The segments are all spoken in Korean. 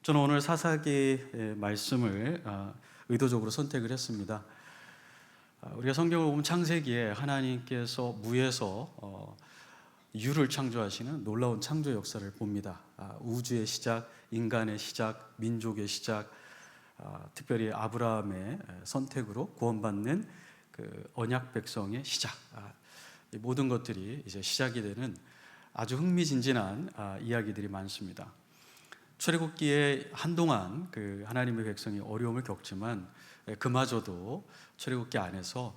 저는 오늘 사사기의 말씀을 의도적으로 선택을 했습니다. 우리가 성경을 보면 창세기에 하나님께서 무에서 유를 창조하시는 놀라운 창조 역사를 봅니다. 우주의 시작, 인간의 시작, 민족의 시작, 특별히 아브라함의 선택으로 구원받는 그 언약 백성의 시작, 이 모든 것들이 이제 시작이 되는 아주 흥미진진한 이야기들이 많습니다. 출애굽기에 한동안 그 하나님의 백성이 어려움을 겪지만 그마저도 출애굽기 안에서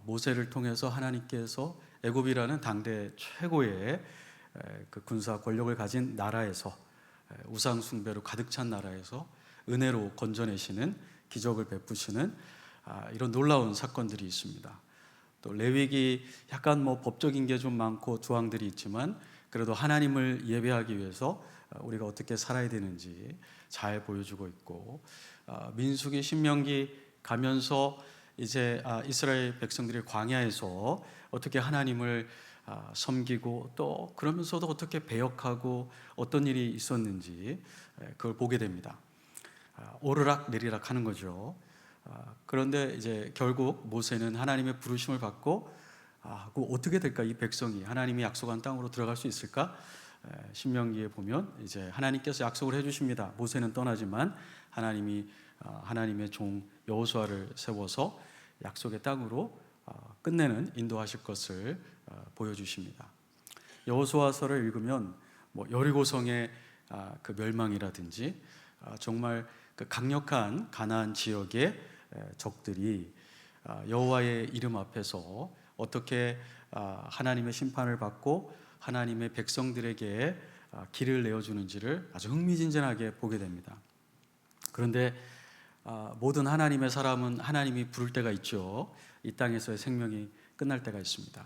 모세를 통해서 하나님께서 애굽이라는 당대 최고의 그 군사 권력을 가진 나라에서, 우상 숭배로 가득 찬 나라에서 은혜로 건져내시는, 기적을 베푸시는 이런 놀라운 사건들이 있습니다. 또 레위기 약간 법적인 게 좀 많고 조항들이 있지만 그래도 하나님을 예배하기 위해서 우리가 어떻게 살아야 되는지 잘 보여주고 있고, 민수기, 신명기 가면서 이제 이스라엘 백성들이 광야에서 어떻게 하나님을 섬기고 또 그러면서도 어떻게 배역하고 어떤 일이 있었는지 그걸 보게 됩니다. 오르락 내리락 하는 거죠. 그런데 이제 결국 모세는 하나님의 부르심을 받고 그 어떻게 될까, 이 백성이 하나님이 약속한 땅으로 들어갈 수 있을까? 신명기에 보면 이제 하나님께서 약속을 해주십니다. 모세는 떠나지만 하나님이 하나님의 종 여호수아를 세워서 약속의 땅으로 끝내는, 인도하실 것을 보여주십니다. 여호수아서를 읽으면 여리고성의 그 멸망이라든지 정말 그 강력한 가나안 지역의 적들이 여호와의 이름 앞에서 어떻게 하나님의 심판을 받고 하나님의 백성들에게 길을 내어주는지를 아주 흥미진진하게 보게 됩니다. 그런데 모든 하나님의 사람은 하나님이 부를 때가 있죠. 이 땅에서의 생명이 끝날 때가 있습니다.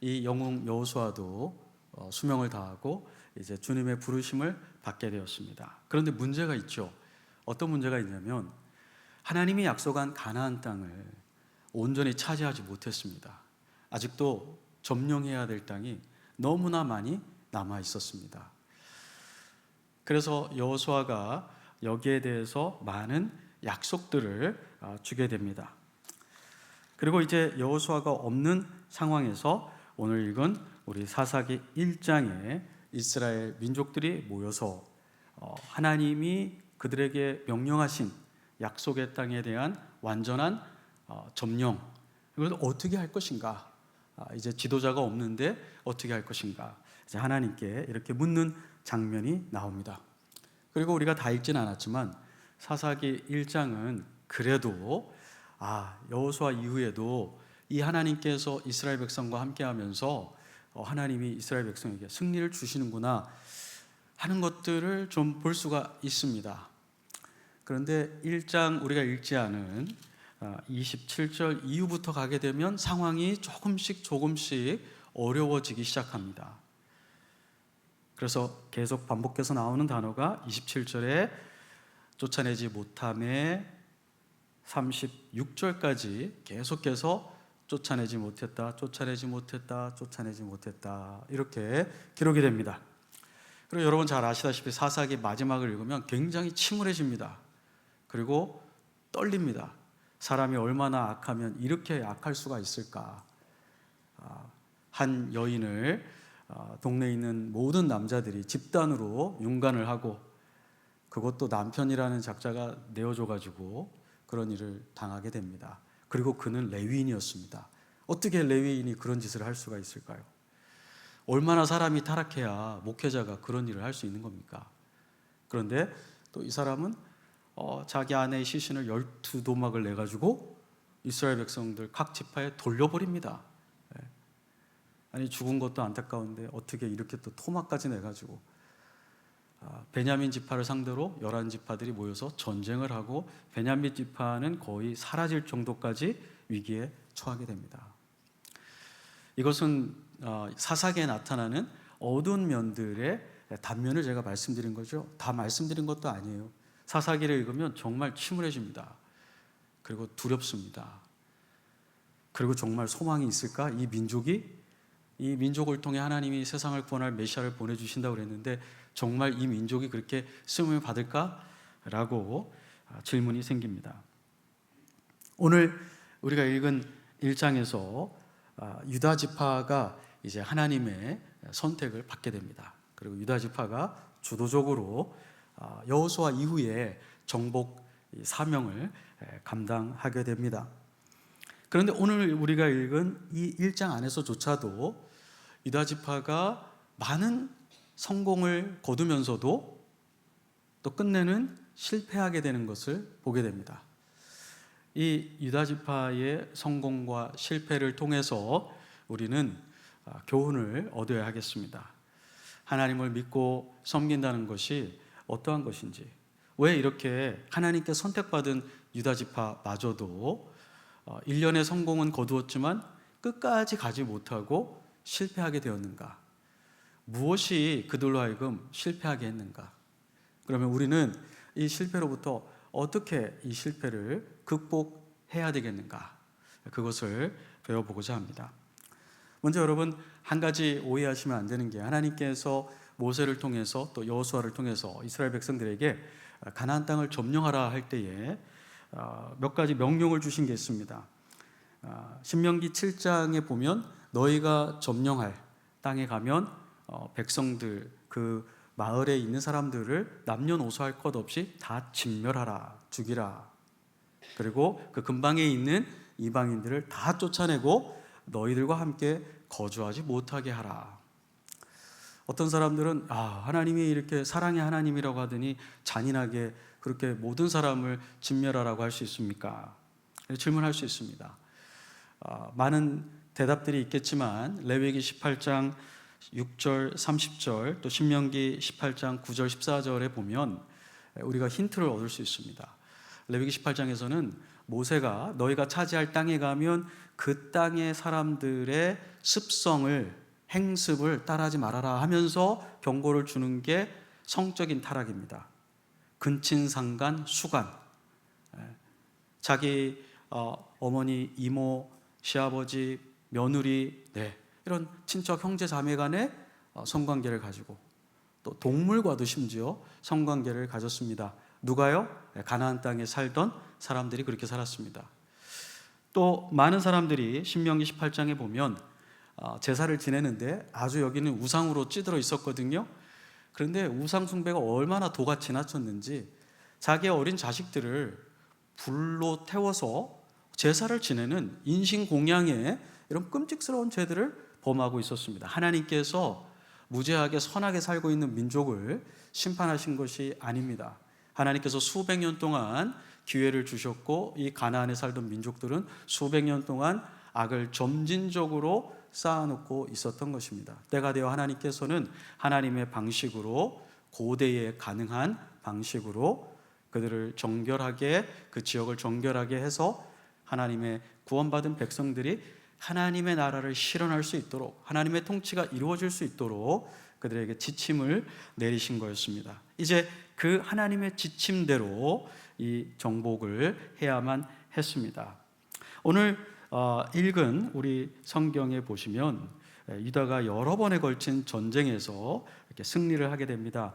이 영웅 여호수아도 수명을 다하고 이제 주님의 부르심을 받게 되었습니다. 그런데 문제가 있죠. 어떤 문제가 있냐면 하나님이 약속한 가나안 땅을 온전히 차지하지 못했습니다. 아직도 점령해야 될 땅이 너무나 많이 남아 있었습니다. 그래서 여호수아가 여기에 대해서 많은 약속들을 주게 됩니다. 그리고 이제 여호수아가 없는 상황에서 오늘 읽은 우리 사사기 1장에 이스라엘 민족들이 모여서 하나님이 그들에게 명령하신 약속의 땅에 대한 완전한 점령, 이걸 어떻게 할 것인가, 이제 지도자가 없는데 어떻게 할 것인가, 이제 하나님께 이렇게 묻는 장면이 나옵니다. 그리고 우리가 다 읽지는 않았지만 사사기 1장은 그래도 여호수아 이후에도 이 하나님께서 이스라엘 백성과 함께하면서 하나님이 이스라엘 백성에게 승리를 주시는구나 하는 것들을 좀 볼 수가 있습니다. 그런데 1장 우리가 읽지 않은 27절 이후부터 가게 되면 상황이 조금씩 어려워지기 시작합니다. 그래서 계속 반복해서 나오는 단어가 27절에 쫓아내지 못함에 36절까지 계속해서 쫓아내지 못했다, 쫓아내지 못했다, 쫓아내지 못했다, 이렇게 기록이 됩니다. 그리고 여러분 잘 아시다시피 사사기 마지막을 읽으면 굉장히 침울해집니다. 그리고 떨립니다. 사람이 얼마나 악하면 이렇게 악할 수가 있을까? 한 여인을 동네에 있는 모든 남자들이 집단으로 윤관을 하고, 그것도 남편이라는 작자가 내어줘가지고 그런 일을 당하게 됩니다. 그리고 그는 레위인이었습니다. 어떻게 레위인이 그런 짓을 할 수가 있을까요? 얼마나 사람이 타락해야 목회자가 그런 일을 할 수 있는 겁니까? 그런데 또 이 사람은 자기 아내의 시신을 12도막을 내가지고 이스라엘 백성들 각 지파에 돌려버립니다. 아니, 죽은 것도 안타까운데 어떻게 이렇게 또 토막까지 내가지고 베냐민 지파를 상대로 11지파들이 모여서 전쟁을 하고 베냐민 지파는 거의 사라질 정도까지 위기에 처하게 됩니다. 이것은 사사기에 나타나는 어두운 면들의 단면을 제가 말씀드린 거죠. 다 말씀드린 것도 아니에요. 사사기를 읽으면 정말 침울해집니다. 그리고 두렵습니다. 그리고 정말 소망이 있을까? 이 민족이 이 민족을 통해 하나님이 세상을 구원할 메시아를 보내주신다고 그랬는데 정말 이 민족이 그렇게 쓰임을 받을까? 라고 질문이 생깁니다. 오늘 우리가 읽은 1장에서 유다 지파가 이제 하나님의 선택을 받게 됩니다. 그리고 유다 지파가 주도적으로 여호수아 이후에 정복 사명을 감당하게 됩니다. 그런데 오늘 우리가 읽은 이 1장 안에서조차도 유다 지파가 많은 성공을 거두면서도 또 끝내는 실패하게 되는 것을 보게 됩니다. 이 유다 지파의 성공과 실패를 통해서 우리는 교훈을 얻어야 하겠습니다. 하나님을 믿고 섬긴다는 것이 어떠한 것인지, 왜 이렇게 하나님께 선택받은 유다 지파마저도 1년의 성공은 거두었지만 끝까지 가지 못하고 실패하게 되었는가? 무엇이 그들로 하여금 실패하게 했는가? 그러면 우리는 이 실패로부터 어떻게 이 실패를 극복해야 되겠는가? 그것을 배워보고자 합니다. 먼저 여러분, 한 가지 오해하시면 안 되는 게, 하나님께서 모세를 통해서 또 여호수아를 통해서 이스라엘 백성들에게 가나안 땅을 점령하라 할 때에 몇 가지 명령을 주신 게 있습니다. 신명기 7장에 보면 너희가 점령할 땅에 가면 백성들, 그 마을에 있는 사람들을 남녀노소할 것 없이 다 진멸하라, 죽이라. 그리고 그 근방에 있는 이방인들을 다 쫓아내고 너희들과 함께 거주하지 못하게 하라. 어떤 사람들은 하나님이 이렇게 사랑의 하나님이라고 하더니 잔인하게 그렇게 모든 사람을 진멸하라고 할 수 있습니까? 질문할 수 있습니다. 많은 대답들이 있겠지만 레위기 18장 6절, 30절, 또 신명기 18장 9절, 14절에 보면 우리가 힌트를 얻을 수 있습니다. 레위기 18장에서는 모세가 너희가 차지할 땅에 가면 그 땅의 사람들의 습성을, 행습을 따라하지 말아라 하면서 경고를 주는 게 성적인 타락입니다. 근친상간, 수간, 자기 어머니, 이모, 시아버지, 며느리, 이런 친척, 형제, 자매 간의 성관계를 가지고, 또 동물과도 심지어 성관계를 가졌습니다. 누가요? 가나안 땅에 살던 사람들이 그렇게 살았습니다. 또 많은 사람들이 신명기 18장에 보면 제사를 지내는데 아주 여기는 우상으로 찌들어 있었거든요. 그런데 우상 숭배가 얼마나 도가 지나쳤는지 자기의 어린 자식들을 불로 태워서 제사를 지내는 인신공양의 이런 끔찍스러운 죄들을 범하고 있었습니다. 하나님께서 무죄하게 선하게 살고 있는 민족을 심판하신 것이 아닙니다. 하나님께서 수백 년 동안 기회를 주셨고 이 가나안에 살던 민족들은 수백 년 동안 악을 점진적으로 쌓아놓고 있었던 것입니다. 때가 되어 하나님께서는 하나님의 방식으로, 고대에 가능한 방식으로 그들을 정결하게, 그 지역을 정결하게 해서 하나님의 구원받은 백성들이 하나님의 나라를 실현할 수 있도록, 하나님의 통치가 이루어질 수 있도록 그들에게 지침을 내리신 거였습니다. 이제 그 하나님의 지침대로 이 정복을 해야만 했습니다. 오늘 읽은 우리 성경에 보시면 유다가 여러 번에 걸친 전쟁에서 이렇게 승리를 하게 됩니다.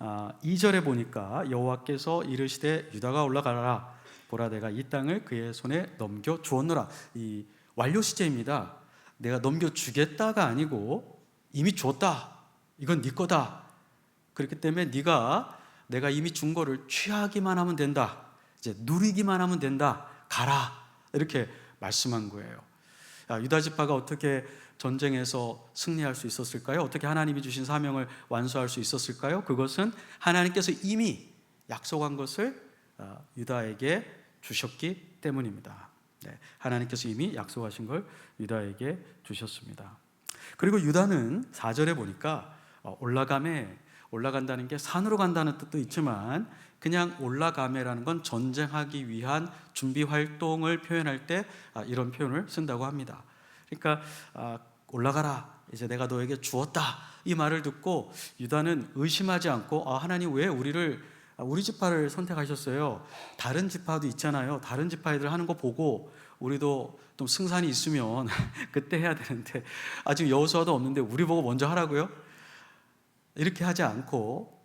2절에 보니까 여호와께서 이르시되 유다가 올라가라, 보라 내가 이 땅을 그의 손에 넘겨 주었노라. 이 완료 시제입니다. 내가 넘겨주겠다가 아니고 이미 줬다, 이건 네 거다. 그렇기 때문에 내가 이미 준 거를 취하기만 하면 된다, 이제 누리기만 하면 된다, 가라, 이렇게 말씀한 거예요. 유다 지파가 어떻게 전쟁에서 승리할 수 있었을까요? 어떻게 하나님이 주신 사명을 완수할 수 있었을까요? 그것은 하나님께서 이미 약속한 것을 유다에게 주셨기 때문입니다. 하나님께서 이미 약속하신 걸 유다에게 주셨습니다. 그리고 유다는 4절에 보니까 올라간다는 게 산으로 간다는 뜻도 있지만 그냥 올라가매라는 건 전쟁하기 위한 준비 활동을 표현할 때 이런 표현을 쓴다고 합니다. 그러니까 올라가라, 이제 내가 너에게 주었다, 이 말을 듣고 유다는 의심하지 않고 하나님 왜 우리 지파를 선택하셨어요? 다른 지파도 있잖아요. 다른 지파 애들 하는 거 보고 우리도 좀 승산이 있으면 그때 해야 되는데 아직 여호수아도 없는데 우리 보고 먼저 하라고요? 이렇게 하지 않고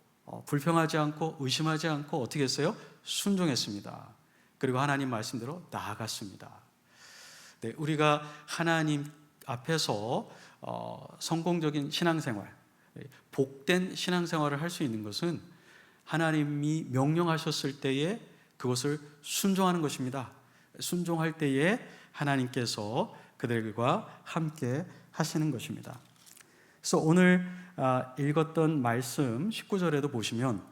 불평하지 않고 의심하지 않고 어떻게 했어요? 순종했습니다. 그리고 하나님 말씀대로 나아갔습니다. 네, 우리가 하나님 앞에서 성공적인 신앙생활, 복된 신앙생활을 할 수 있는 것은 하나님이 명령하셨을 때에 그것을 순종하는 것입니다. 순종할 때에 하나님께서 그들과 함께 하시는 것입니다. 그래서 오늘 읽었던 말씀 19절에도 보시면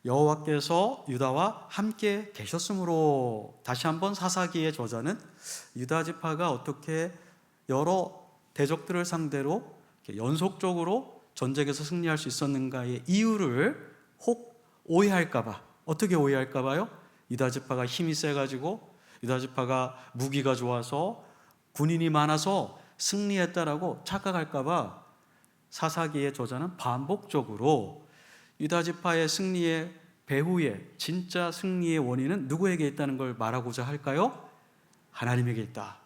여호와께서 유다와 함께 계셨으므로, 다시 한번 사사기의 저자는 유다 지파가 어떻게 여러 대적들을 상대로 연속적으로 전쟁에서 승리할 수 있었는가의 이유를 혹 오해할까봐, 어떻게 오해할까봐요? 유다 지파가 힘이 세가지고 유다 지파가 무기가 좋아서 군인이 많아서 승리했다라고 착각할까봐 사사기의 저자는 반복적으로 유다 지파의 승리의 배후에 진짜 승리의 원인은 누구에게 있다는 걸 말하고자 할까요? 하나님에게 있다.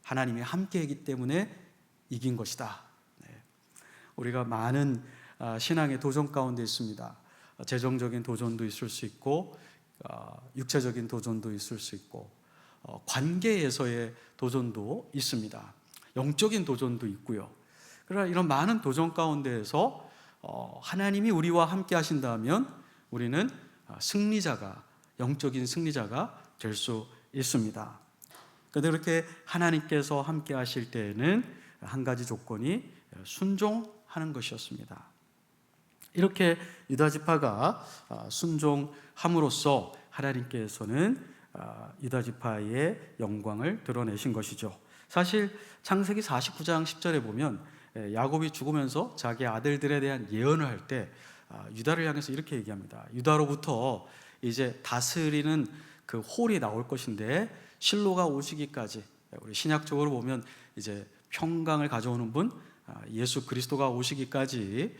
하나님이 함께이기 때문에 이긴 것이다. 네. 우리가 많은 신앙의 도전 가운데 있습니다. 재정적인 도전도 있을 수 있고 육체적인 도전도 있을 수 있고 관계에서의 도전도 있습니다. 영적인 도전도 있고요. 그러나 이런 많은 도전 가운데에서 하나님이 우리와 함께 하신다면 우리는 승리자가, 영적인 승리자가 될 수 있습니다. 그런데 그렇게 하나님께서 함께 하실 때에는 한 가지 조건이 순종하는 것이었습니다. 이렇게 유다 지파가 순종함으로써 하나님께서는 유다 지파의 영광을 드러내신 것이죠. 사실 창세기 49장 10절에 보면 야곱이 죽으면서 자기 아들들에 대한 예언을 할 때 유다를 향해서 이렇게 얘기합니다. 유다로부터 이제 다스리는 그 홀이 나올 것인데 실로가 오시기까지, 우리 신약적으로 보면 이제 평강을 가져오는 분 예수 그리스도가 오시기까지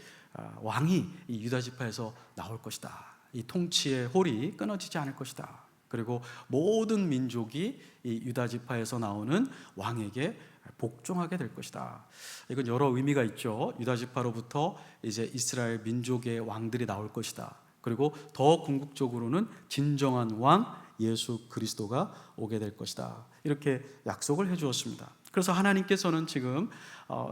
왕이 이 유다 지파에서 나올 것이다. 이 통치의 홀이 끊어지지 않을 것이다. 그리고 모든 민족이 이 유다 지파에서 나오는 왕에게 복종하게 될 것이다. 이건 여러 의미가 있죠. 유다 지파로부터 이제 이스라엘 민족의 왕들이 나올 것이다. 그리고 더 궁극적으로는 진정한 왕 예수 그리스도가 오게 될 것이다. 이렇게 약속을 해 주었습니다. 그래서 하나님께서는 지금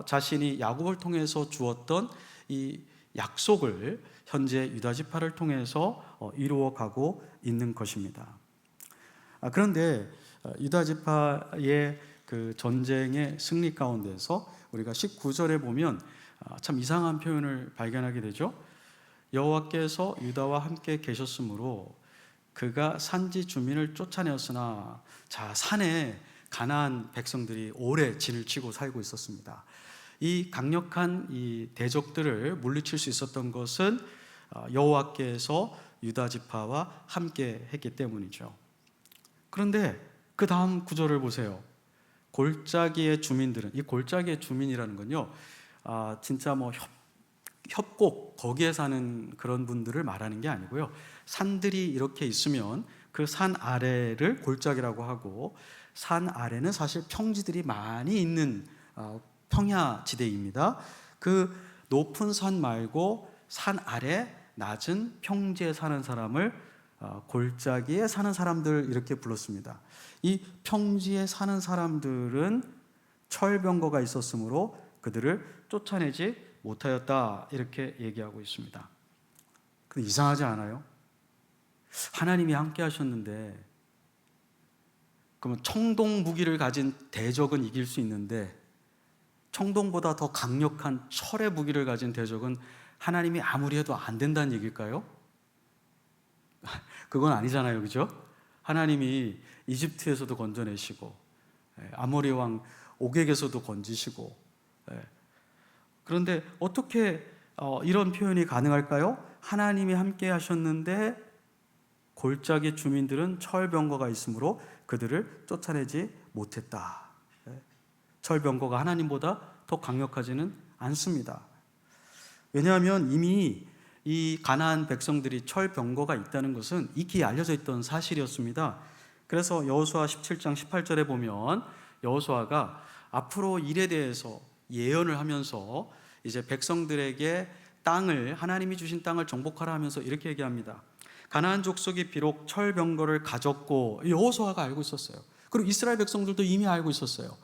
자신이 야곱을 통해서 주었던 이 약속을 현재 유다 지파를 통해서 이루어 가고 있는 것입니다. 그런데 유다 지파의 그 전쟁의 승리 가운데서 우리가 19절에 보면 참 이상한 표현을 발견하게 되죠. 여호와께서 유다와 함께 계셨으므로 그가 산지 주민을 쫓아내었으나, 자, 산에 가나안 백성들이 오래 진을 치고 살고 있었습니다. 이 강력한 이 대적들을 물리칠 수 있었던 것은 여호와께서 유다 지파와 함께 했기 때문이죠. 그런데 그 다음 구절을 보세요. 골짜기의 주민들은, 이 골짜기의 주민이라는 건요, 진짜 뭐 협곡 거기에 사는 그런 분들을 말하는 게 아니고요, 산들이 이렇게 있으면 그 산 아래를 골짜기라고 하고, 산 아래는 사실 평지들이 많이 있는 평야지대입니다. 그 높은 산 말고 산 아래 낮은 평지에 사는 사람을 골짜기에 사는 사람들 이렇게 불렀습니다. 이 평지에 사는 사람들은 철병거가 있었으므로 그들을 쫓아내지 못하였다, 이렇게 얘기하고 있습니다. 근데 이상하지 않아요? 하나님이 함께 하셨는데, 그러면 청동 무기를 가진 대적은 이길 수 있는데 청동보다 더 강력한 철의 무기를 가진 대적은 하나님이 아무리 해도 안 된다는 얘기일까요? 그건 아니잖아요, 그죠? 하나님이 이집트에서도 건져내시고 아모리 왕 옥에게서도 건지시고, 그런데 어떻게 이런 표현이 가능할까요? 하나님이 함께 하셨는데 골짜기 주민들은 철병거가 있으므로 그들을 쫓아내지 못했다. 철병거가 하나님보다 더 강력하지는 않습니다. 왜냐하면 이미 이 가나안 백성들이 철병거가 있다는 것은 익히 알려져 있던 사실이었습니다. 그래서 여호수아 17장 18절에 보면 여호수아가 앞으로 일에 대해서 예언을 하면서 이제 백성들에게 땅을, 하나님이 주신 땅을 정복하라 하면서 이렇게 얘기합니다. 가나안 족속이 비록 철병거를 가졌고, 여호수아가 알고 있었어요. 그리고 이스라엘 백성들도 이미 알고 있었어요.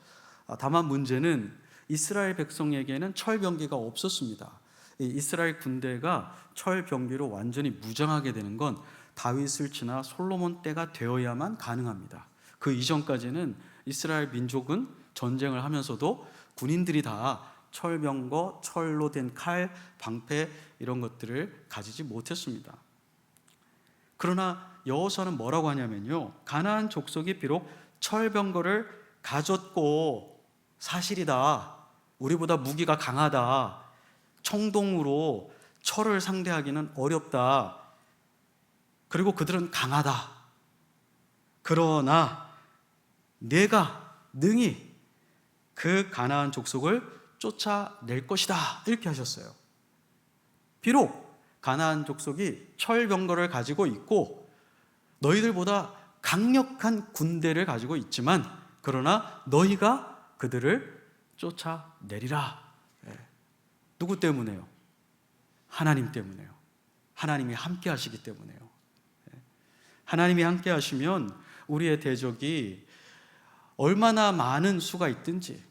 다만 문제는 이스라엘 백성에게는 철병기가 없었습니다. 이스라엘 군대가 철병기로 완전히 무장하게 되는 건 다윗을 지나 솔로몬 때가 되어야만 가능합니다. 그 이전까지는 이스라엘 민족은 전쟁을 하면서도 군인들이 다 철병거, 철로 된 칼, 방패 이런 것들을 가지지 못했습니다. 그러나 여호수아는 뭐라고 하냐면요, 가나안 족속이 비록 철병거를 가졌고 사실이다, 우리보다 무기가 강하다, 청동으로 철을 상대하기는 어렵다, 그리고 그들은 강하다, 그러나 내가 능히 그 가나안 족속을 쫓아낼 것이다, 이렇게 하셨어요. 비록 가나안 족속이 철병거를 가지고 있고 너희들보다 강력한 군대를 가지고 있지만, 그러나 너희가 그들을 쫓아내리라. 누구 때문에요? 하나님 때문에요. 하나님이 함께 하시기 때문에요. 하나님이 함께 하시면 우리의 대적이 얼마나 많은 수가 있든지,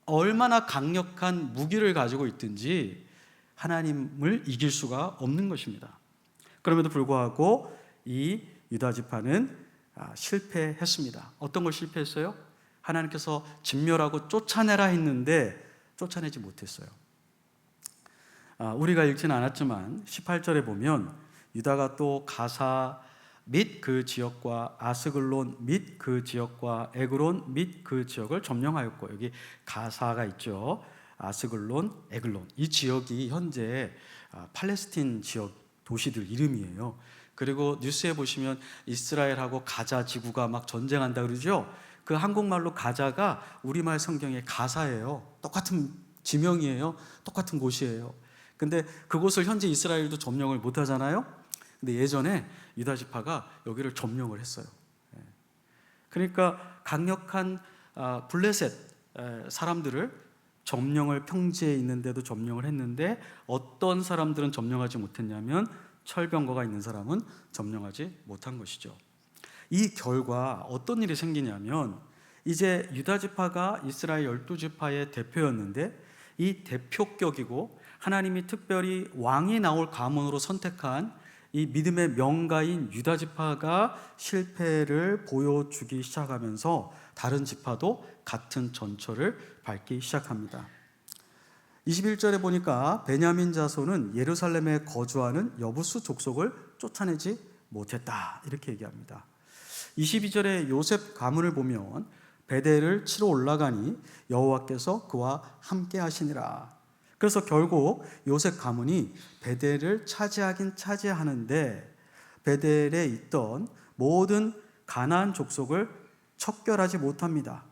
얼마나 강력한 무기를 가지고 있든지 하나님을 이길 수가 없는 것입니다. 그럼에도 불구하고 이 유다 지파는 실패했습니다. 어떤 걸 실패했어요? 하나님께서 진멸하고 쫓아내라 했는데 쫓아내지 못했어요. 우리가 읽지는 않았지만 18절에 보면 유다가 또 가사 및 그 지역과 아스글론 및 그 지역과 에그론 및 그 지역을 점령하였고, 여기 가사가 있죠. 아스글론, 에글론, 이 지역이 현재 팔레스틴 지역 도시들 이름이에요. 그리고 뉴스에 보시면 이스라엘하고 가자 지구가 막 전쟁한다 그러죠. 그 한국말로 가자가 우리말 성경의 가사예요. 똑같은 지명이에요. 똑같은 곳이에요. 근데 그곳을 현재 이스라엘도 점령을 못 하잖아요. 근데 예전에 유다 지파가 여기를 점령을 했어요. 그러니까 강력한 블레셋 사람들을 점령을, 평지에 있는데도 점령을 했는데 어떤 사람들은 점령하지 못했냐면 철병거가 있는 사람은 점령하지 못한 것이죠. 이 결과 어떤 일이 생기냐면, 이제 유다 지파가 이스라엘 12지파의 대표였는데 이 대표격이고 하나님이 특별히 왕이 나올 가문으로 선택한 이 믿음의 명가인 유다 지파가 실패를 보여주기 시작하면서 다른 지파도 같은 전철을 밟기 시작합니다. 21절에 보니까 베냐민 자손은 예루살렘에 거주하는 여부수 족속을 쫓아내지 못했다, 이렇게 얘기합니다. 22절에 요셉 가문을 보면 베델을 치러 올라가니 여호와께서 그와 함께 하시니라. 그래서 결국 요셉 가문이 베델을 차지하긴 차지하는데 베델에 있던 모든 가나안 족속을 척결하지 못합니다.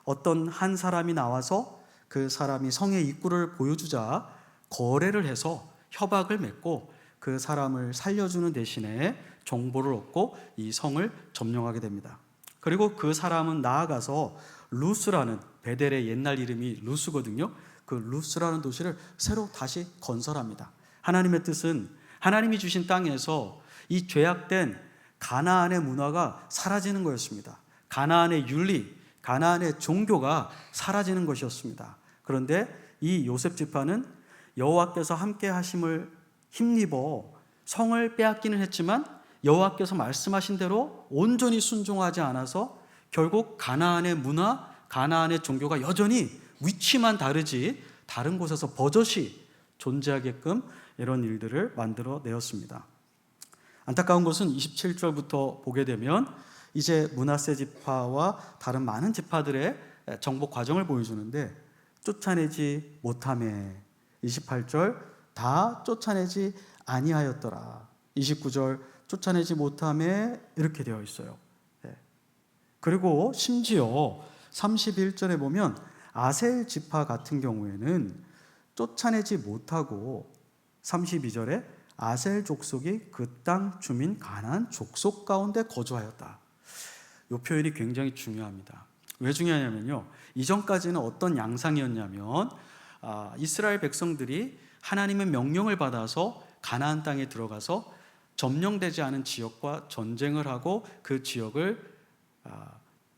어떤 한 사람이 나와서 그 사람이 성의 입구를 보여주자 거래를 해서 협약을 맺고 그 사람을 살려주는 대신에 정보를 얻고 이 성을 점령하게 됩니다. 그리고 그 사람은 나아가서 루스라는, 베델의 옛날 이름이 루스거든요. 그 루스라는 도시를 새로 다시 건설합니다. 하나님의 뜻은 하나님이 주신 땅에서 이 죄악된 가나안의 문화가 사라지는 거였습니다. 가나안의 윤리, 가나안의 종교가 사라지는 것이었습니다. 그런데 이 요셉 지파는 여호와께서 함께 하심을 힘입어 성을 빼앗기는 했지만 여호와께서 말씀하신 대로 온전히 순종하지 않아서 결국 가나안의 문화, 가나안의 종교가 여전히 위치만 다르지 다른 곳에서 버젓이 존재하게끔 이런 일들을 만들어내었습니다. 안타까운 것은 27절부터 보게 되면 이제 므낫세 지파와 다른 많은 지파들의 정복 과정을 보여주는데, 쫓아내지 못하매 28절 다 쫓아내지 아니하였더라. 29절 쫓아내지 못하매 이렇게 되어 있어요. 그리고 심지어 31절에 보면 아셀 지파 같은 경우에는 쫓아내지 못하고 32절에 아셀 족속이 그 땅 주민 가나안 족속 가운데 거주하였다. 이 표현이 굉장히 중요합니다. 왜 중요하냐면요, 이전까지는 어떤 양상이었냐면 이스라엘 백성들이 하나님의 명령을 받아서 가나안 땅에 들어가서 점령되지 않은 지역과 전쟁을 하고 그 지역을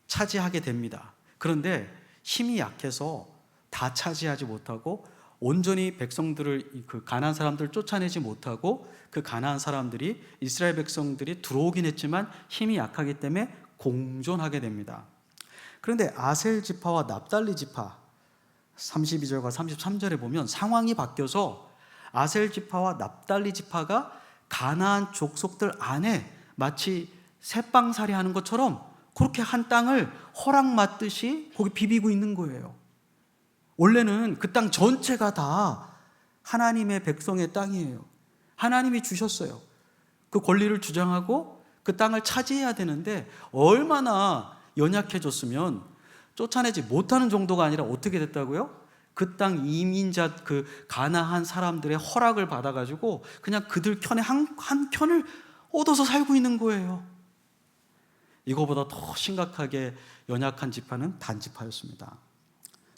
차지하게 됩니다. 그런데 힘이 약해서 다 차지하지 못하고 온전히 백성들을, 그 가나안 사람들을 쫓아내지 못하고 그 가나안 사람들이, 이스라엘 백성들이 들어오긴 했지만 힘이 약하기 때문에 공존하게 됩니다. 그런데 아셀 지파와 납달리 지파 32절과 33절에 보면 상황이 바뀌어서 아셀 지파와 납달리 지파가 가나안 족속들 안에 마치 새빵살이 하는 것처럼 그렇게 한 땅을 허락받듯이 거기 비비고 있는 거예요. 원래는 그 땅 전체가 다 하나님의 백성의 땅이에요. 하나님이 주셨어요. 그 권리를 주장하고 그 땅을 차지해야 되는데 얼마나 연약해졌으면 쫓아내지 못하는 정도가 아니라 어떻게 됐다고요? 그 땅 이민자, 그 가나안 사람들의 허락을 받아가지고 그냥 그들 편에 한 편을 얻어서 살고 있는 거예요. 이거보다 더 심각하게 연약한 지파는 단 지파였습니다.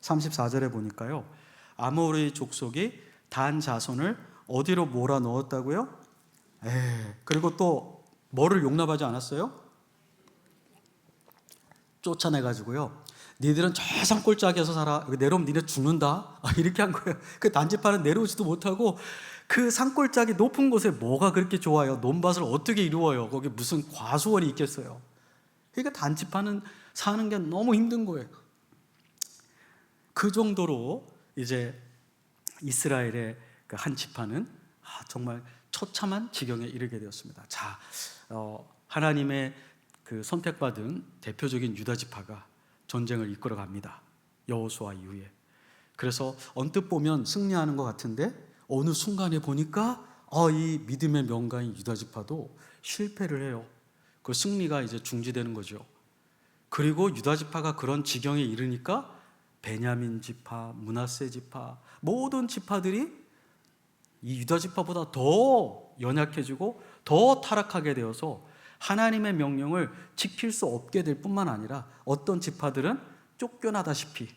34절에 보니까요, 아모리 족속이 단 자손을 어디로 몰아 넣었다고요? 그리고 또 뭐를 용납하지 않았어요? 쫓아내가지고요, 니들은 저 산골짜기에서 살아, 내려오면 니네 죽는다, 이렇게 한 거예요. 그 단지파는 내려오지도 못하고 그 산골짜기 높은 곳에 뭐가 그렇게 좋아요? 논밭을 어떻게 이루어요? 거기 무슨 과수원이 있겠어요? 그러니까 단지파는 사는 게 너무 힘든 거예요. 그 정도로 이제 이스라엘의 그 한 지파는 정말 처참한 지경에 이르게 되었습니다. 자, 하나님의 그 선택받은 대표적인 유다 지파가 전쟁을 이끌어 갑니다. 여호수아 이후에. 그래서 언뜻 보면 승리하는 것 같은데 어느 순간에 보니까 이 믿음의 명가인 유다 지파도 실패를 해요. 그 승리가 이제 중지되는 거죠. 그리고 유다 지파가 그런 지경에 이르니까 베냐민 지파, 므낫세 지파, 모든 지파들이 이 유다 지파보다 더 연약해지고 더 타락하게 되어서 하나님의 명령을 지킬 수 없게 될 뿐만 아니라 어떤 지파들은 쫓겨나다시피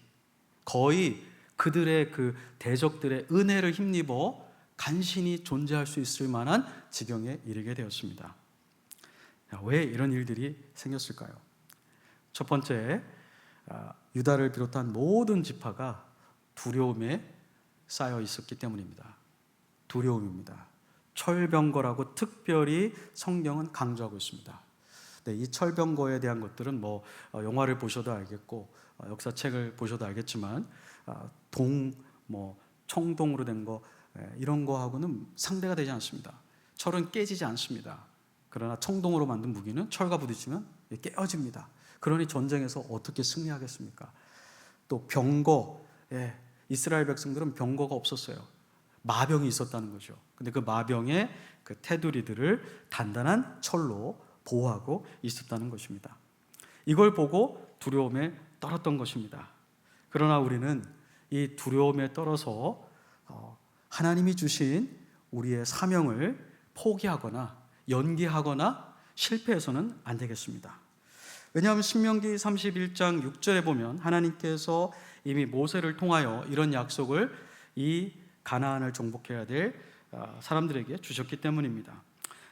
거의 그들의 그 대적들의 은혜를 힘입어 간신히 존재할 수 있을 만한 지경에 이르게 되었습니다. 왜 이런 일들이 생겼을까요? 첫 번째, 유다를 비롯한 모든 지파가 두려움에 쌓여 있었기 때문입니다. 두려움입니다. 철병거라고 특별히 성경은 강조하고 있습니다. 네, 이 철병거에 대한 것들은 영화를 보셔도 알겠고 역사책을 보셔도 알겠지만 청동으로 된 거, 이런 거하고는 상대가 되지 않습니다. 철은 깨지지 않습니다. 그러나 청동으로 만든 무기는 철과 부딪히면 깨어집니다. 그러니 전쟁에서 어떻게 승리하겠습니까? 또 병거, 이스라엘 백성들은 병거가 없었어요. 마병이 있었다는 거죠. 근데 그 마병의 그 테두리들을 단단한 철로 보호하고 있었다는 것입니다. 이걸 보고 두려움에 떨었던 것입니다. 그러나 우리는 이 두려움에 떨어서 하나님이 주신 우리의 사명을 포기하거나 연기하거나 실패해서는 안 되겠습니다. 왜냐하면 신명기 31장 6절에 보면 하나님께서 이미 모세를 통하여 이런 약속을 이 가나안을 정복해야 될 사람들에게 주셨기 때문입니다.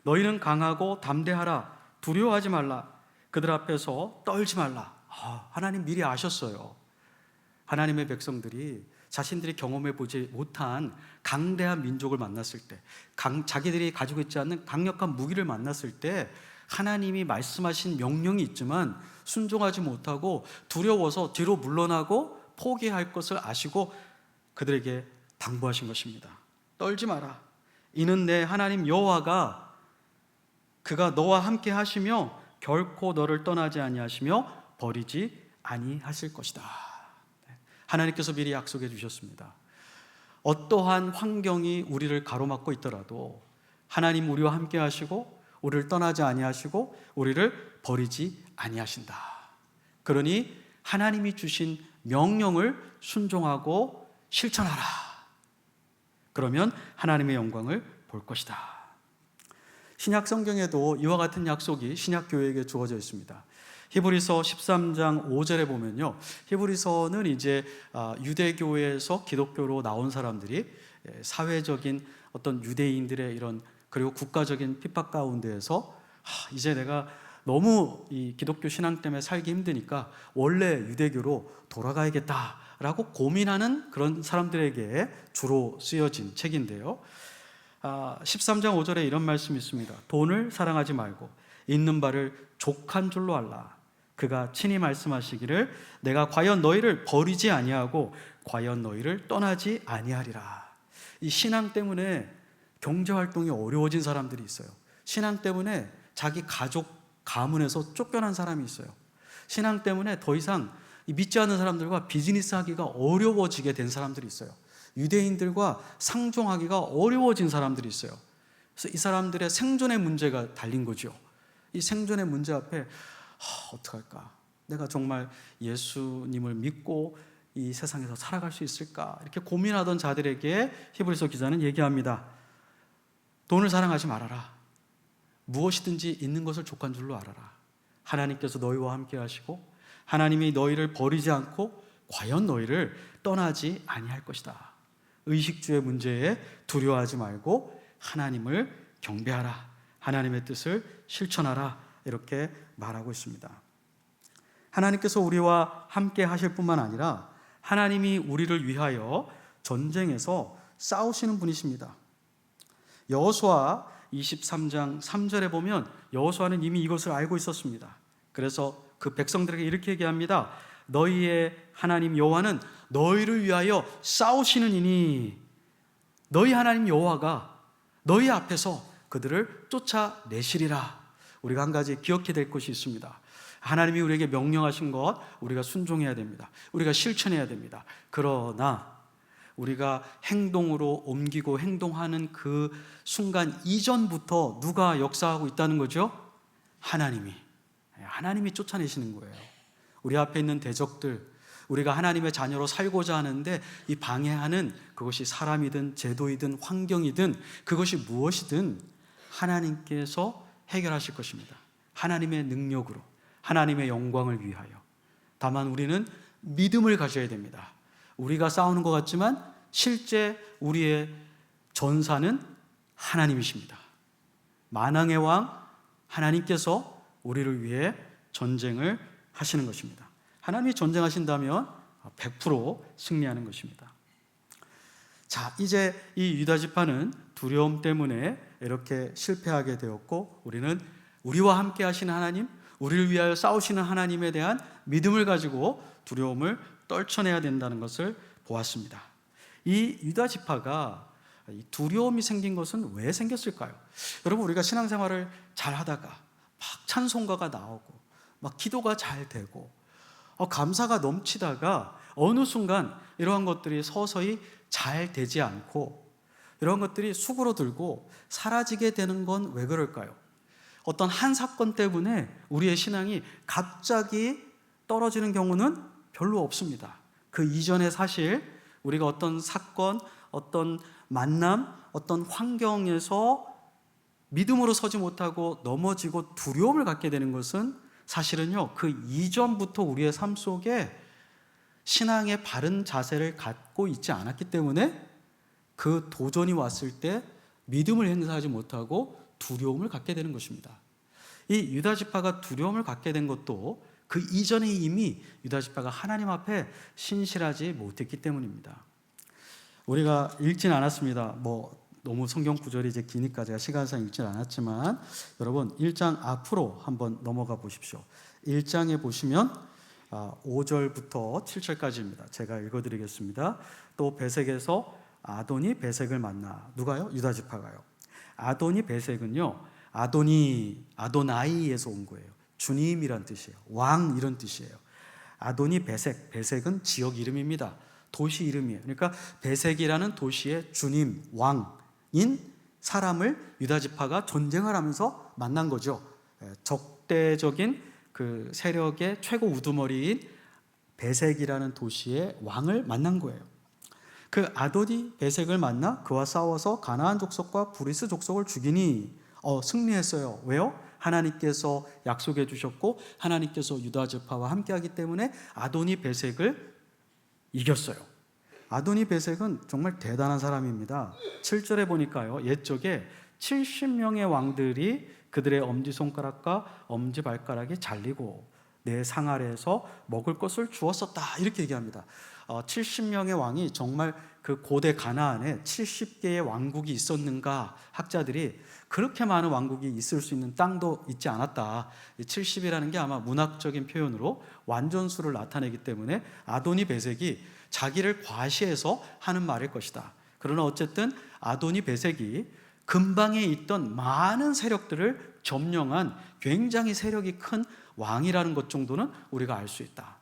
너희는 강하고 담대하라, 두려워하지 말라, 그들 앞에서 떨지 말라. 하나님 미리 아셨어요. 하나님의 백성들이 자신들이 경험해 보지 못한 강대한 민족을 만났을 때, 자기들이 가지고 있지 않는 강력한 무기를 만났을 때 하나님이 말씀하신 명령이 있지만 순종하지 못하고 두려워서 뒤로 물러나고 포기할 것을 아시고 그들에게 당부하신 것입니다. 떨지 마라. 이는 내 하나님 여호와가 그가 너와 함께 하시며 결코 너를 떠나지 아니하시며 버리지 아니하실 것이다. 하나님께서 미리 약속해 주셨습니다. 어떠한 환경이 우리를 가로막고 있더라도 하나님 우리와 함께 하시고 우리를 떠나지 아니하시고 우리를 버리지 아니하신다. 그러니 하나님이 주신 명령을 순종하고 실천하라. 그러면 하나님의 영광을 볼 것이다. 신약 성경에도 이와 같은 약속이 신약 교회에게 주어져 있습니다. 히브리서 13장 5절에 보면요, 히브리서는 이제 유대교에서 기독교로 나온 사람들이 사회적인 어떤 유대인들의 이런, 그리고 국가적인 핍박 가운데에서 이제 내가 너무 이 기독교 신앙 때문에 살기 힘드니까 원래 유대교로 돌아가야겠다라고 고민하는 그런 사람들에게 주로 쓰여진 책인데요, 13장 5절에 이런 말씀이 있습니다. 돈을 사랑하지 말고 있는 바를 족한 줄로 알라. 그가 친히 말씀하시기를 내가 과연 너희를 버리지 아니하고 과연 너희를 떠나지 아니하리라. 이 신앙 때문에 경제활동이 어려워진 사람들이 있어요. 신앙 때문에 자기 가족 가문에서 쫓겨난 사람이 있어요. 신앙 때문에 더 이상 믿지 않는 사람들과 비즈니스 하기가 어려워지게 된 사람들이 있어요. 유대인들과 상종하기가 어려워진 사람들이 있어요. 그래서 이 사람들의 생존의 문제가 달린 거죠. 이 생존의 문제 앞에 어떡할까? 내가 정말 예수님을 믿고 이 세상에서 살아갈 수 있을까? 이렇게 고민하던 자들에게 히브리서 기자는 얘기합니다. 돈을 사랑하지 말아라. 무엇이든지 있는 것을 족한 줄로 알아라. 하나님께서 너희와 함께 하시고 하나님이 너희를 버리지 않고 과연 너희를 떠나지 아니할 것이다. 의식주의 문제에 두려워하지 말고 하나님을 경배하라. 하나님의 뜻을 실천하라. 이렇게 말하고 있습니다. 하나님께서 우리와 함께 하실 뿐만 아니라 하나님이 우리를 위하여 전쟁에서 싸우시는 분이십니다. 여호수아 23장 3절에 보면 여호수아는 이미 이것을 알고 있었습니다. 그래서 그 백성들에게 이렇게 얘기합니다. 너희의 하나님 여호와는 너희를 위하여 싸우시는 이니 너희 하나님 여호와가 너희 앞에서 그들을 쫓아내시리라. 우리가 한 가지 기억해야 될 것이 있습니다. 하나님이 우리에게 명령하신 것 우리가 순종해야 됩니다. 우리가 실천해야 됩니다. 그러나 우리가 행동으로 옮기고 행동하는 그 순간 이전부터 누가 역사하고 있다는 거죠? 하나님이 쫓아내시는 거예요. 우리 앞에 있는 대적들, 우리가 하나님의 자녀로 살고자 하는데 이 방해하는 그것이 사람이든 제도이든 환경이든 그것이 무엇이든 하나님께서 해결하실 것입니다. 하나님의 능력으로, 하나님의 영광을 위하여. 다만 우리는 믿음을 가져야 됩니다. 우리가 싸우는 것 같지만 실제 우리의 전사는 하나님이십니다. 만왕의 왕 하나님께서 우리를 위해 전쟁을 하시는 것입니다. 하나님이 전쟁하신다면 100% 승리하는 것입니다. 자, 이제 이 유다 지파는 두려움 때문에 이렇게 실패하게 되었고 우리는 우리와 함께 하시는 하나님, 우리를 위하여 싸우시는 하나님에 대한 믿음을 가지고 두려움을 떨쳐내야 된다는 것을 보았습니다. 이 유다 지파가 두려움이 생긴 것은 왜 생겼을까요? 여러분, 우리가 신앙생활을 잘 하다가 막 찬송가가 나오고 막 기도가 잘 되고 감사가 넘치다가 어느 순간 이러한 것들이 서서히 잘 되지 않고 이런 것들이 수그러들고 사라지게 되는 건 왜 그럴까요? 어떤 한 사건 때문에 우리의 신앙이 갑자기 떨어지는 경우는 별로 없습니다. 그 이전에 사실 우리가 어떤 사건, 어떤 만남, 어떤 환경에서 믿음으로 서지 못하고 넘어지고 두려움을 갖게 되는 것은 사실은요, 그 이전부터 우리의 삶 속에 신앙의 바른 자세를 갖고 있지 않았기 때문에 그 도전이 왔을 때 믿음을 행사하지 못하고 두려움을 갖게 되는 것입니다. 이 유다 지파가 두려움을 갖게 된 것도 그 이전에 이미 유다 지파가 하나님 앞에 신실하지 못했기 때문입니다. 우리가 읽진 않았습니다. 너무 성경 구절이 이제 기니까 제가 시간상 읽진 않았지만 여러분 1장 앞으로 한번 넘어가 보십시오. 1장에 보시면 5절부터 7절까지입니다. 제가 읽어드리겠습니다. 또 베색에서 아도니 베색을 만나. 누가요? 유다 지파가요. 아도니 베색은요, 아도나이에서 온 거예요. 주님이란 뜻이에요. 왕 이런 뜻이에요. 아도니 베색, 베색은 지역 이름입니다. 도시 이름이에요. 그러니까 베색이라는 도시의 주님, 왕인 사람을 유다 지파가 전쟁을 하면서 만난 거죠. 적대적인 그 세력의 최고 우두머리인 베색이라는 도시의 왕을 만난 거예요. 그 아도니 베색을 만나 그와 싸워서 가나안 족속과 브리스 족속을 죽이니 승리했어요. 왜요? 하나님께서 약속해 주셨고 하나님께서 유다 지파와 함께하기 때문에 아도니 베색을 이겼어요. 아도니 베색은 정말 대단한 사람입니다. 7절에 보니까요, 옛적에 70명의 왕들이 그들의 엄지손가락과 엄지발가락이 잘리고 내 상 아래에서 먹을 것을 주었었다, 이렇게 얘기합니다. 70명의 왕이 정말 그 고대 가나안에 70개의 왕국이 있었는가? 학자들이 그렇게 많은 왕국이 있을 수 있는 땅도 있지 않았다. 70이라는 게 아마 문학적인 표현으로 완전수를 나타내기 때문에 아도니 베색이 자기를 과시해서 하는 말일 것이다. 그러나 어쨌든 아도니 베색이 근방에 있던 많은 세력들을 점령한 굉장히 세력이 큰 왕이라는 것 정도는 우리가 알 수 있다.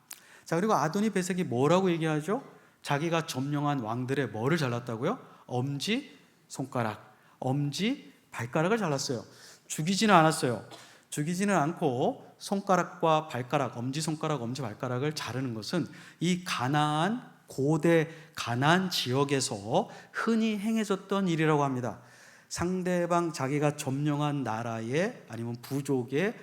자, 그리고 아도니 베색이 뭐라고 얘기하죠? 자기가 점령한 왕들의 뭐를 잘랐다고요? 엄지 손가락, 엄지 발가락을 잘랐어요. 죽이지는 않았어요. 죽이지는 않고 손가락과 발가락, 엄지 손가락, 엄지 발가락을 자르는 것은 이 가나안, 고대 가나안 지역에서 흔히 행해졌던 일이라고 합니다. 상대방 자기가 점령한 나라의 아니면 부족의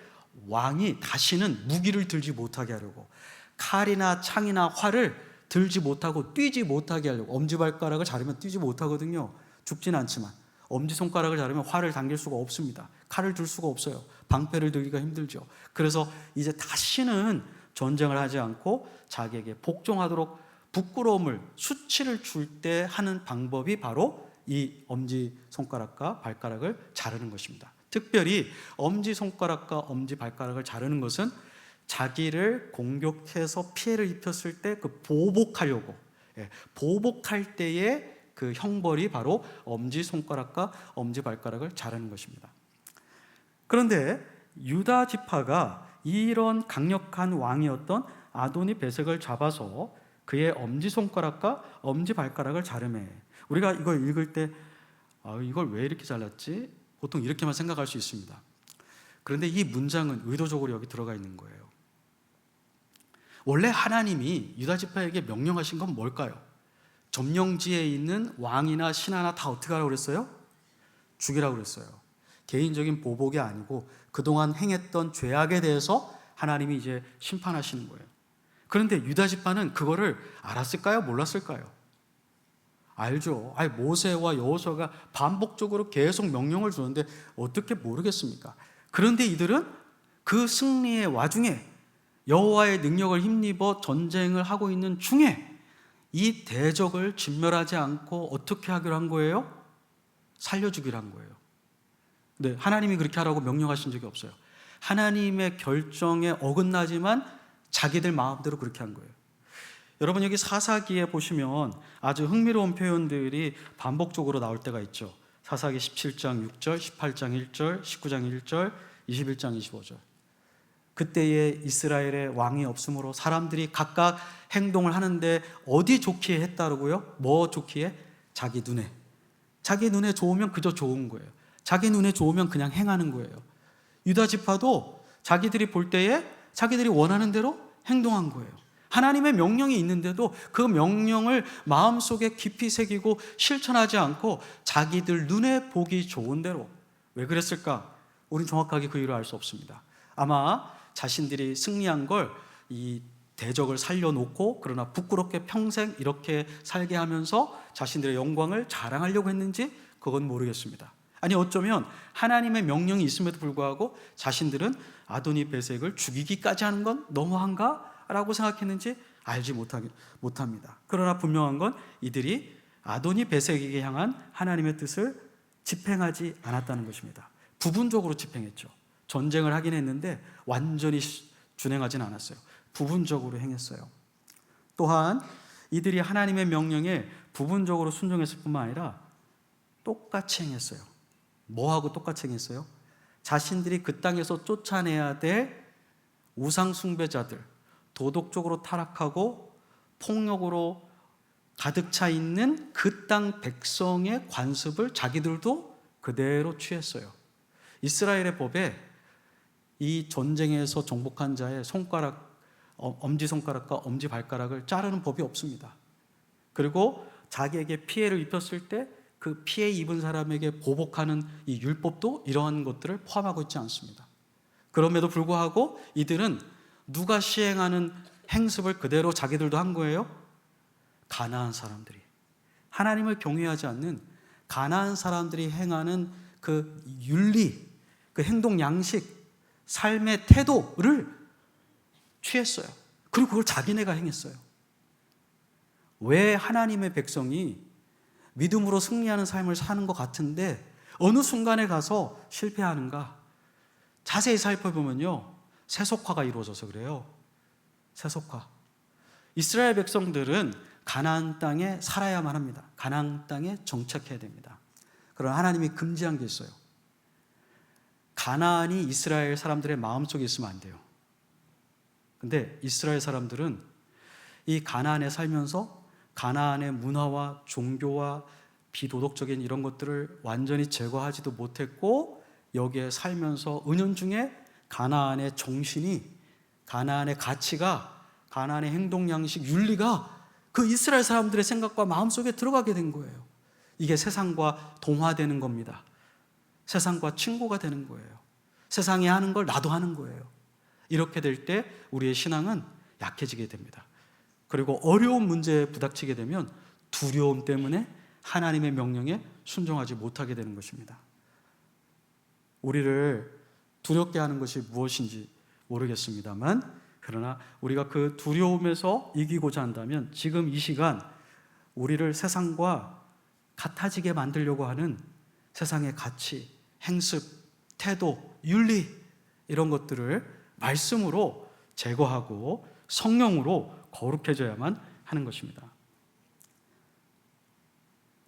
왕이 다시는 무기를 들지 못하게 하려고, 칼이나 창이나 활을 들지 못하고 뛰지 못하게 하려고. 엄지발가락을 자르면 뛰지 못하거든요. 죽진 않지만 엄지손가락을 자르면 활을 당길 수가 없습니다. 칼을 들 수가 없어요. 방패를 들기가 힘들죠. 그래서 이제 다시는 전쟁을 하지 않고 자기에게 복종하도록 부끄러움을, 수치를 줄 때 하는 방법이 바로 이 엄지손가락과 발가락을 자르는 것입니다. 특별히 엄지손가락과 엄지발가락을 자르는 것은 자기를 공격해서 피해를 입혔을 때 그 보복하려고, 보복할 때의 그 형벌이 바로 엄지손가락과 엄지발가락을 자르는 것입니다. 그런데 유다 지파가 이런 강력한 왕이었던 아도니 베색을 잡아서 그의 엄지손가락과 엄지발가락을 자르매, 우리가 이걸 읽을 때 이걸 왜 이렇게 잘랐지? 보통 이렇게만 생각할 수 있습니다. 그런데 이 문장은 의도적으로 여기 들어가 있는 거예요. 원래 하나님이 유다 지파에게 명령하신 건 뭘까요? 점령지에 있는 왕이나 신하나 다 어떻게 하라고 그랬어요? 죽이라고 그랬어요. 개인적인 보복이 아니고 그동안 행했던 죄악에 대해서 하나님이 이제 심판하시는 거예요. 그런데 유다 지파는 그거를 알았을까요? 몰랐을까요? 알죠. 모세와 여호수아가 반복적으로 계속 명령을 주는데 어떻게 모르겠습니까? 그런데 이들은 그 승리의 와중에, 여호와의 능력을 힘입어 전쟁을 하고 있는 중에 이 대적을 진멸하지 않고 어떻게 하기로 한 거예요? 살려주기로 한 거예요. 근데 하나님이 그렇게 하라고 명령하신 적이 없어요. 하나님의 결정에 어긋나지만 자기들 마음대로 그렇게 한 거예요. 여러분, 여기 사사기에 보시면 아주 흥미로운 표현들이 반복적으로 나올 때가 있죠. 사사기 17장 6절, 18장 1절, 19장 1절, 21장 25절. 그때에 이스라엘의 왕이 없으므로 사람들이 각각 행동을 하는데 어디 좋기에 했다고요? 뭐 좋기에? 자기 눈에 좋으면 그저 좋은 거예요. 자기 눈에 좋으면 그냥 행하는 거예요. 유다 지파도 자기들이 볼 때에 자기들이 원하는 대로 행동한 거예요. 하나님의 명령이 있는데도 그 명령을 마음속에 깊이 새기고 실천하지 않고 자기들 눈에 보기 좋은 대로. 왜 그랬을까? 우린 정확하게 그 이유를 알 수 없습니다. 아마 자신들이 승리한 걸 이 대적을 살려놓고, 그러나 부끄럽게 평생 이렇게 살게 하면서 자신들의 영광을 자랑하려고 했는지 그건 모르겠습니다. 아니, 어쩌면 하나님의 명령이 있음에도 불구하고 자신들은 아도니 베색을 죽이기까지 하는 건 너무한가? 라고 생각했는지 알지 못합니다. 그러나 분명한 건 이들이 아도니 베색에게 향한 하나님의 뜻을 집행하지 않았다는 것입니다. 부분적으로 집행했죠. 전쟁을 하긴 했는데 완전히 준행하지는 않았어요. 부분적으로 행했어요. 또한 이들이 하나님의 명령에 부분적으로 순종했을 뿐만 아니라 똑같이 행했어요. 뭐하고 똑같이 행했어요? 자신들이 그 땅에서 쫓아내야 될 우상 숭배자들, 도덕적으로 타락하고 폭력으로 가득 차 있는 그 땅 백성의 관습을 자기들도 그대로 취했어요. 이스라엘의 법에 이 전쟁에서 정복한 자의 엄지손가락과 엄지발가락을 자르는 법이 없습니다. 그리고 자기에게 피해를 입혔을 때 그 피해 입은 사람에게 보복하는 이 율법도 이러한 것들을 포함하고 있지 않습니다. 그럼에도 불구하고 이들은 누가 시행하는 행습을 그대로 자기들도 한 거예요? 가나안 사람들이, 하나님을 경외하지 않는 가나안 사람들이 행하는 그 윤리, 그 행동 양식, 삶의 태도를 취했어요. 그리고 그걸 자기네가 행했어요. 왜 하나님의 백성이 믿음으로 승리하는 삶을 사는 것 같은데 어느 순간에 가서 실패하는가? 자세히 살펴보면요, 세속화가 이루어져서 그래요. 세속화. 이스라엘 백성들은 가나안 땅에 살아야만 합니다. 가나안 땅에 정착해야 됩니다. 그러나 하나님이 금지한 게 있어요. 가나안이 이스라엘 사람들의 마음속에 있으면 안 돼요. 근데 이스라엘 사람들은 이 가나안에 살면서 가나안의 문화와 종교와 비도덕적인 이런 것들을 완전히 제거하지도 못했고, 여기에 살면서 은연중에 가나안의 정신이, 가나안의 가치가, 가나안의 행동 양식, 윤리가 그 이스라엘 사람들의 생각과 마음속에 들어가게 된 거예요. 이게 세상과 동화되는 겁니다. 세상과 친구가 되는 거예요. 세상이 하는 걸 나도 하는 거예요. 이렇게 될 때 우리의 신앙은 약해지게 됩니다. 그리고 어려운 문제에 부닥치게 되면 두려움 때문에 하나님의 명령에 순종하지 못하게 되는 것입니다. 우리를 두렵게 하는 것이 무엇인지 모르겠습니다만, 그러나 우리가 그 두려움에서 이기고자 한다면 지금 이 시간 우리를 세상과 같아지게 만들려고 하는 세상의 가치, 행습, 태도, 윤리, 이런 것들을 말씀으로 제거하고 성령으로 거룩해져야만 하는 것입니다.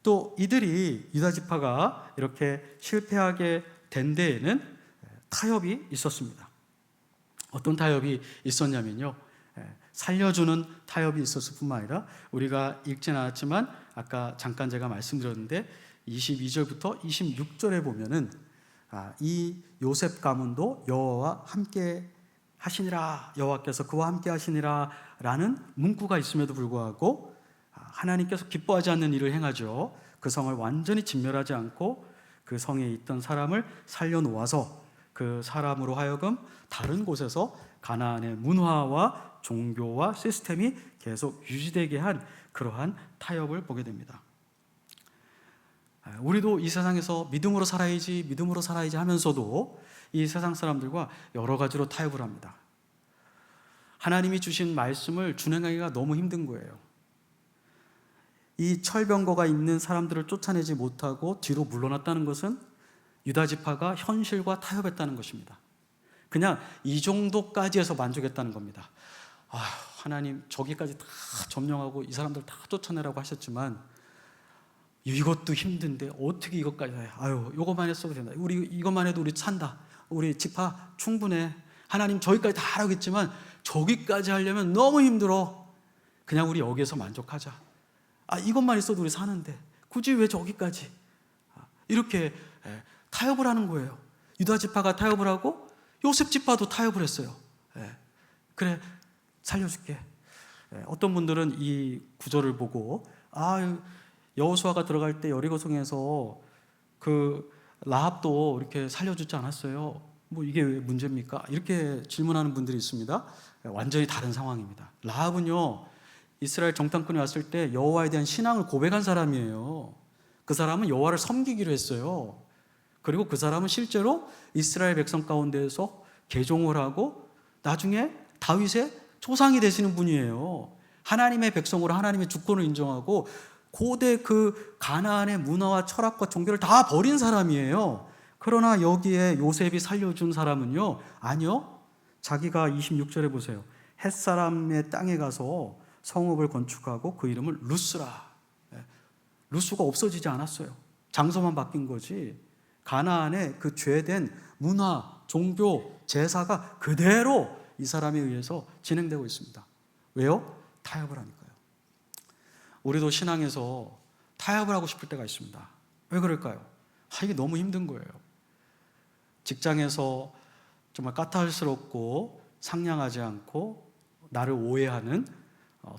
또 이들이, 유다 지파가 이렇게 실패하게 된 데에는 타협이 있었습니다. 어떤 타협이 있었냐면요, 살려주는 타협이 있었을 뿐만 아니라, 우리가 읽지는 않았지만 아까 잠깐 제가 말씀드렸는데 22절부터 26절에 보면은 이 요셉 가문도 여호와와 함께 하시니라, 여호와께서 그와 함께 하시니라 라는 문구가 있음에도 불구하고 하나님께서 기뻐하지 않는 일을 행하죠. 그 성을 완전히 진멸하지 않고 그 성에 있던 사람을 살려놓아서 그 사람으로 하여금 다른 곳에서 가나안의 문화와 종교와 시스템이 계속 유지되게 한 그러한 타협을 보게 됩니다. 우리도 이 세상에서 믿음으로 살아야지, 믿음으로 살아야지 하면서도 이 세상 사람들과 여러 가지로 타협을 합니다. 하나님이 주신 말씀을 준행하기가 너무 힘든 거예요. 이 철병거가 있는 사람들을 쫓아내지 못하고 뒤로 물러났다는 것은 유다 지파가 현실과 타협했다는 것입니다. 그냥 이 정도까지 해서 만족했다는 겁니다. 하나님 저기까지 다 점령하고 이 사람들 다 쫓아내라고 하셨지만 이것도 힘든데 어떻게 이것까지 해? 이것만 했어도 된다. 우리 이것만 해도 우리 산다. 우리 지파 충분해. 하나님 저기까지 다 하라고 했지만 저기까지 하려면 너무 힘들어. 그냥 우리 여기에서 만족하자. 이것만 있어도 우리 사는데 굳이 왜 저기까지? 이렇게 타협을 하는 거예요. 유다 지파가 타협을 하고 요셉 지파도 타협을 했어요. 그래, 살려줄게. 어떤 분들은 이 구절을 보고 여호수아가 들어갈 때 여리고성에서 그 라합도 이렇게 살려주지 않았어요. 이게 왜 문제입니까? 이렇게 질문하는 분들이 있습니다. 완전히 다른 상황입니다. 라합은요, 이스라엘 정탐꾼이 왔을 때 여호와에 대한 신앙을 고백한 사람이에요. 그 사람은 여호와를 섬기기로 했어요. 그리고 그 사람은 실제로 이스라엘 백성 가운데에서 개종을 하고 나중에 다윗의 조상이 되시는 분이에요. 하나님의 백성으로 하나님의 주권을 인정하고 고대 그 가나안의 문화와 철학과 종교를 다 버린 사람이에요. 그러나 여기에 요셉이 살려준 사람은요, 아니요, 자기가 26절에 보세요. 햇사람의 땅에 가서 성읍을 건축하고 그 이름을 루스라. 루스가 없어지지 않았어요. 장소만 바뀐 거지. 가나안의 그 죄된 문화, 종교, 제사가 그대로 이 사람에 의해서 진행되고 있습니다. 왜요? 타협을 하니까요. 우리도 신앙에서 타협을 하고 싶을 때가 있습니다. 왜 그럴까요? 이게 너무 힘든 거예요. 직장에서 정말 까탈스럽고 상냥하지 않고 나를 오해하는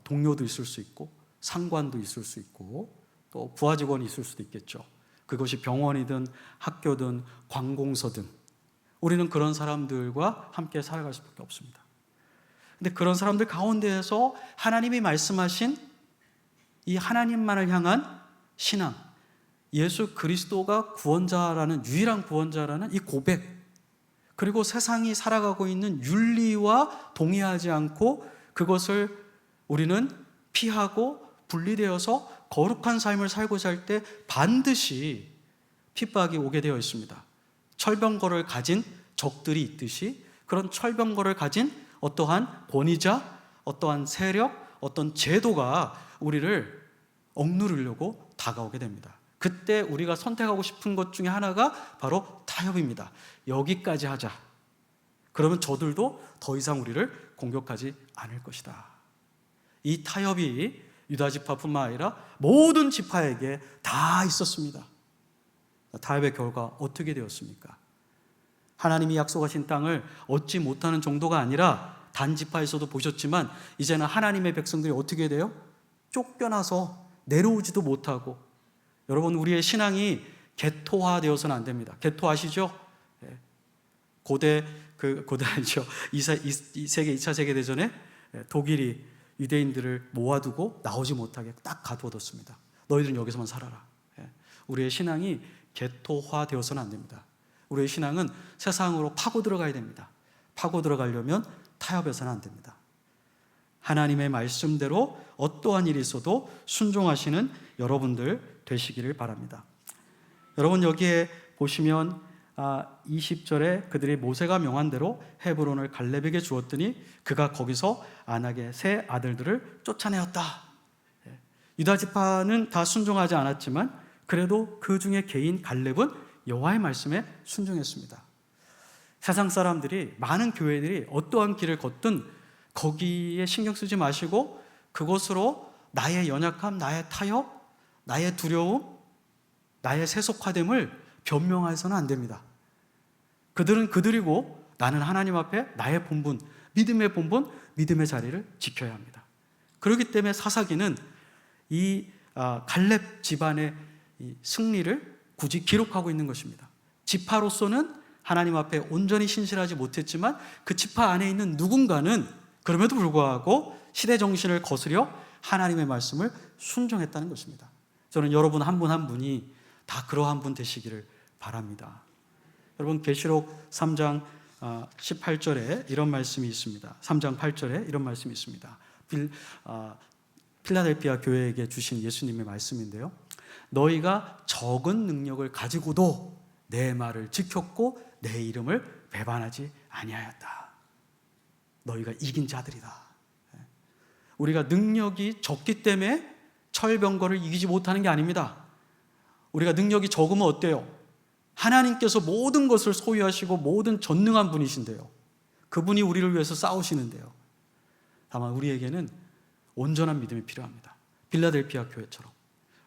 동료도 있을 수 있고 상관도 있을 수 있고, 또 부하 직원이 있을 수도 있겠죠. 그것이 병원이든 학교든 관공서든 우리는 그런 사람들과 함께 살아갈 수밖에 없습니다. 근데 그런 사람들 가운데에서 하나님이 말씀하신 이 하나님만을 향한 신앙, 예수 그리스도가 구원자라는, 유일한 구원자라는 이 고백, 그리고 세상이 살아가고 있는 윤리와 동의하지 않고 그것을 우리는 피하고 분리되어서 거룩한 삶을 살고자 할 때 반드시 핍박이 오게 되어 있습니다. 철병거를 가진 적들이 있듯이 그런 철병거를 가진 어떠한 권위자, 어떠한 세력, 어떤 제도가 우리를 억누르려고 다가오게 됩니다. 그때 우리가 선택하고 싶은 것 중에 하나가 바로 타협입니다. 여기까지 하자. 그러면 저들도 더 이상 우리를 공격하지 않을 것이다. 이 타협이 유다 지파뿐만 아니라 모든 지파에게 다 있었습니다. 타협의 결과 어떻게 되었습니까? 하나님이 약속하신 땅을 얻지 못하는 정도가 아니라 단 지파에서도 보셨지만 이제는 하나님의 백성들이 어떻게 돼요? 쫓겨나서 내려오지도 못하고. 여러분, 우리의 신앙이 개토화되어서는 안 됩니다. 개토 아시죠? 고대 아니죠. 2차 세계대전에 독일이 유대인들을 모아두고 나오지 못하게 딱 가두어뒀습니다. 너희들은 여기서만 살아라. 우리의 신앙이 개토화되어서는 안 됩니다. 우리의 신앙은 세상으로 파고 들어가야 됩니다. 파고 들어가려면 타협해서는 안 됩니다. 하나님의 말씀대로 어떠한 일이 있어도 순종하시는 여러분들 되시기를 바랍니다. 여러분, 여기에 보시면 20절에 그들이 모세가 명한 대로 헤브론을 갈렙에게 주었더니 그가 거기서 안악의 세 아들들을 쫓아내었다. 유다 지파는 다 순종하지 않았지만 그래도 그 중에 개인 갈렙은 여호와의 말씀에 순종했습니다. 세상 사람들이, 많은 교회들이 어떠한 길을 걷든 거기에 신경 쓰지 마시고 그것으로 나의 연약함, 나의 타협, 나의 두려움, 나의 세속화됨을 변명해서는 안 됩니다. 그들은 그들이고 나는 하나님 앞에 나의 본분, 믿음의 본분, 믿음의 자리를 지켜야 합니다. 그렇기 때문에 사사기는 이 갈렙 집안의 이 승리를 굳이 기록하고 있는 것입니다. 지파로서는 하나님 앞에 온전히 신실하지 못했지만 그 지파 안에 있는 누군가는 그럼에도 불구하고 시대 정신을 거스려 하나님의 말씀을 순종했다는 것입니다. 저는 여러분 한 분 한 분이 다 그러한 분 되시기를 바랍니다. 여러분, 계시록 3장 18절에 이런 말씀이 있습니다. 3장 8절에 이런 말씀이 있습니다. 필라델피아 교회에게 주신 예수님의 말씀인데요. 너희가 적은 능력을 가지고도 내 말을 지켰고 내 이름을 배반하지 아니하였다. 너희가 이긴 자들이다. 우리가 능력이 적기 때문에 철병거를 이기지 못하는 게 아닙니다. 우리가 능력이 적으면 어때요? 하나님께서 모든 것을 소유하시고 모든 전능한 분이신데요. 그분이 우리를 위해서 싸우시는데요. 다만 우리에게는 온전한 믿음이 필요합니다. 빌라델피아 교회처럼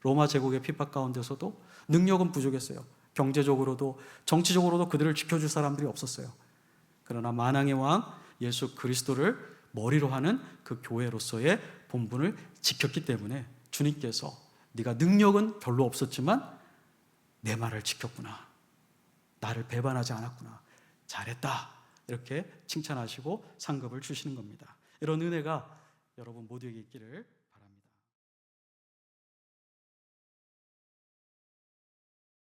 로마 제국의 핍박 가운데서도 능력은 부족했어요. 경제적으로도 정치적으로도 그들을 지켜줄 사람들이 없었어요. 그러나 만왕의 왕 예수 그리스도를 머리로 하는 그 교회로서의 본분을 지켰기 때문에 주님께서 네가 능력은 별로 없었지만 내 말을 지켰구나, 나를 배반하지 않았구나, 잘했다, 이렇게 칭찬하시고 상급을 주시는 겁니다. 이런 은혜가 여러분 모두에게 있기를